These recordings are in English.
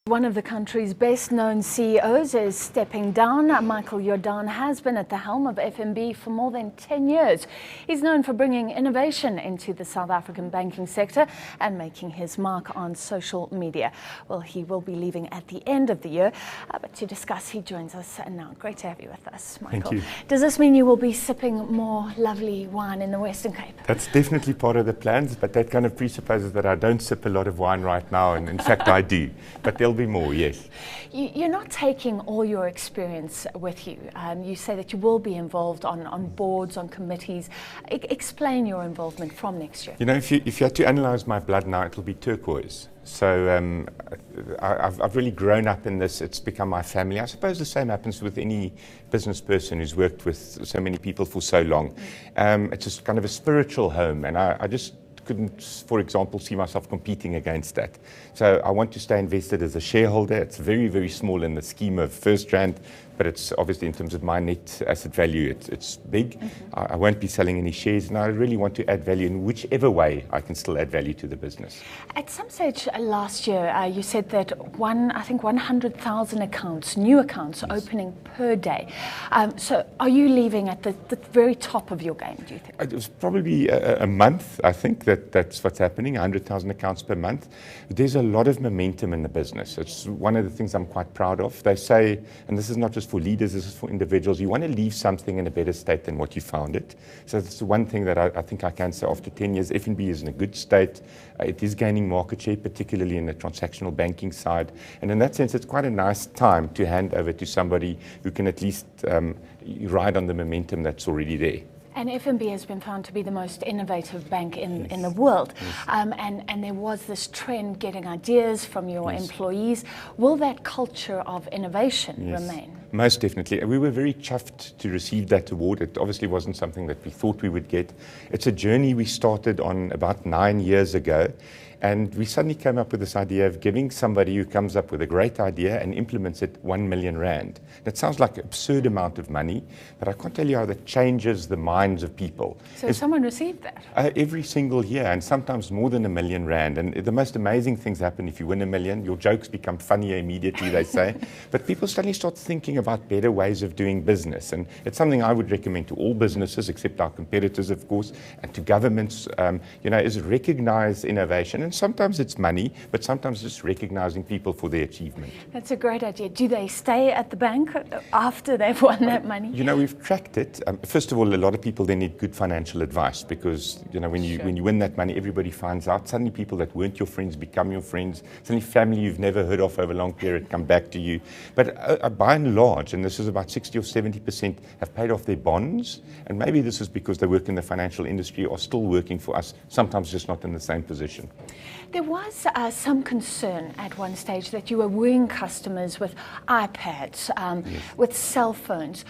One of the country's best-known CEOs is stepping down. Michael Jordaan has been at the helm of FNB for more than 10 years. He's known for bringing innovation into the South African banking sector and making his mark on social media. Well, he will be leaving at the end of the year, but to discuss, he joins us now. Great to have you with us, Michael. Thank you. Does this mean you will be sipping more lovely wine in the Western Cape? That's definitely part of the plans, but that kind of presupposes that I don't sip a lot of wine right now, and in fact I do. But there'll be more, yes. You're not taking all your experience with you. You say that you will be involved on boards, on committees. Explain your involvement from next year. You know, if you had to analyse my blood now, it'll be turquoise. So I've really grown up in this. It's become my family. I suppose the same happens with any business person who's worked with so many people for so long. It's just kind of a spiritual home, and I just couldn't, for example, see myself competing against that. So I want to stay invested as a shareholder. It's very, very small in the scheme of FirstRand, but it's obviously in terms of my net asset value, it's big. I won't be selling any shares, and I really want to add value in whichever way I can still add value to the business. At some stage last year, you said that I think 100,000 accounts, new accounts, yes, opening per day. So are you leaving at the very top of your game, do you think? It was probably a month. I think that's what's happening, 100,000 accounts per month. There's a lot of momentum in the business. It's one of the things I'm quite proud of. They say, and this is not just for leaders, this is for individuals, you want to leave something in a better state than what you found it. So that's the one thing that I think I can say after 10 years, FNB is in a good state. It is gaining market share, particularly in the transactional banking side. And in that sense, it's quite a nice time to hand over to somebody who can at least ride on the momentum that's already there. And FNB has been found to be the most innovative bank in the world. Yes. And there was this trend getting ideas from your yes, employees. Will that culture of innovation yes, remain? Most definitely. We were very chuffed to receive that award. It obviously wasn't something that we thought we would get. It's a journey we started on about 9 years ago. And we suddenly came up with this idea of giving somebody who comes up with a great idea and implements it 1 million rand. That sounds like an absurd amount of money, but I can't tell you how that changes the minds of people. So someone received that? Every single year, and sometimes more than 1 million rand. And the most amazing things happen if you win 1 million. Your jokes become funnier immediately, they say. But people suddenly start thinking about better ways of doing business. And it's something I would recommend to all businesses, except our competitors, of course, and to governments, is recognize innovation. And sometimes it's money, but sometimes it's recognizing people for their achievement. That's a great idea. Do they stay at the bank after they've won that money? You know, we've tracked it. First of all, a lot of people then need good financial advice because, you know, when you win that money, everybody finds out. Suddenly people that weren't your friends become your friends. Suddenly family you've never heard of over a long period come back to you. But by and large, and this is about 60 or 70%, have paid off their bonds. And maybe this is because they work in the financial industry or still working for us, sometimes just not in the same position. There was some concern at one stage that you were wooing customers with iPads, yes, with cell phones,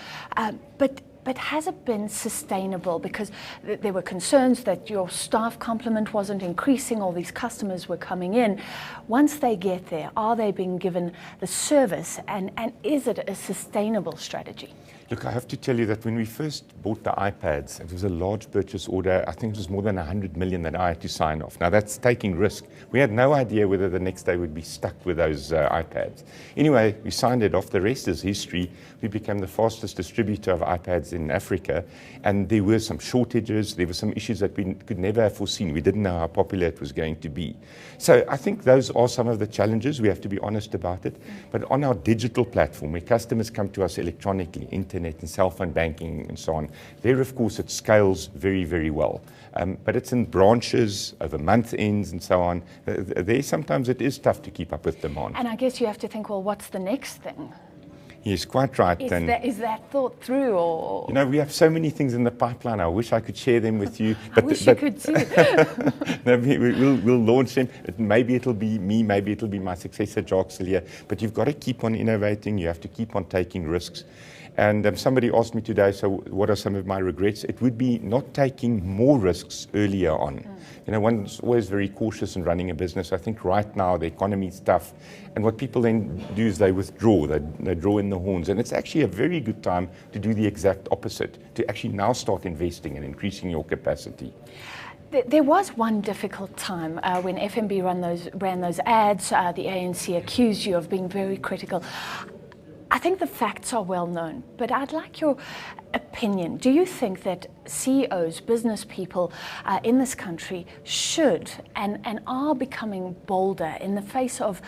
but has it been sustainable? Because there were concerns that your staff complement wasn't increasing, all these customers were coming in. Once they get there, are they being given the service, and is it a sustainable strategy? Look, I have to tell you that when we first bought the iPads, it was a large purchase order. I think it was more than 100 million that I had to sign off. Now, that's taking risk. We had no idea whether the next day we'd be stuck with those iPads. Anyway, we signed it off. The rest is history. We became the fastest distributor of iPads in Africa, and there were some shortages. There were some issues that we could never have foreseen. We didn't know how popular it was going to be. So I think those are some of the challenges. We have to be honest about it. But on our digital platform, where customers come to us electronically, internet and cell phone banking and so on, there, of course, it scales very, very well. But it's in branches, over month ends and so on. There, sometimes it is tough to keep up with demand. And I guess you have to think, well, what's the next thing? Yes, quite right. Is that thought through? Or? You know, we have so many things in the pipeline. I wish I could share them with you. I wish you could too. No, we'll launch them. Maybe it'll be me, maybe it'll be my successor, Jacques Cillier. But you've got to keep on innovating. You have to keep on taking risks. And somebody asked me today, so what are some of my regrets? It would be not taking more risks earlier on. You know, one's always very cautious in running a business. I think right now the economy is tough. And what people then do is they withdraw. They draw in the horns. And it's actually a very good time to do the exact opposite, to actually now start investing and increasing your capacity. There was one difficult time when FNB ran those ads. The ANC accused you of being very critical. I think the facts are well known, but I'd like your opinion. Do you think that CEOs, business people in this country should and are becoming bolder in the face of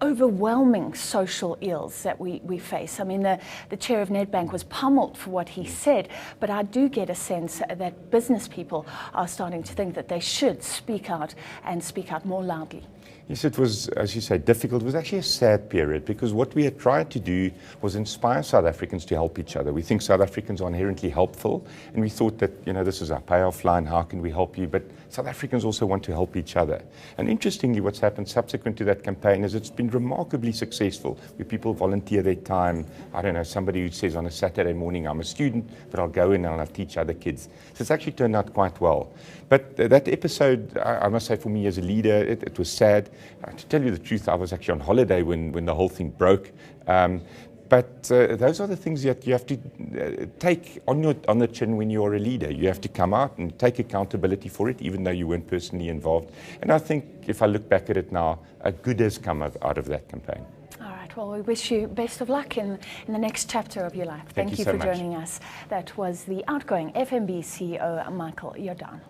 overwhelming social ills that we face? I mean, the chair of Nedbank was pummeled for what he said, but I do get a sense that business people are starting to think that they should speak out and speak out more loudly. Yes, it was, as you say, difficult. It was actually a sad period because what we had tried to do was inspire South Africans to help each other. We think South Africans are inherently helpful, and we thought that, you know, this is our payoff line, how can we help you? But South Africans also want to help each other. And interestingly, what's happened subsequent to that campaign is it's been remarkably successful, where people volunteer their time. I don't know, somebody who says on a Saturday morning, I'm a student, but I'll go in and I'll teach other kids. So it's actually turned out quite well. But that episode, I must say, for me as a leader, it was sad. To tell you the truth, I was actually on holiday when the whole thing broke. But those are the things that you have to take on the chin when you're a leader. You have to come out and take accountability for it, even though you weren't personally involved. And I think if I look back at it now, a good has come out of that campaign. All right. Well, we wish you best of luck in the next chapter of your life. Thank you so for much. joining us. That was the outgoing FNB CEO, Michael Jordaan.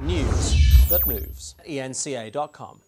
News that moves. eNCA.com.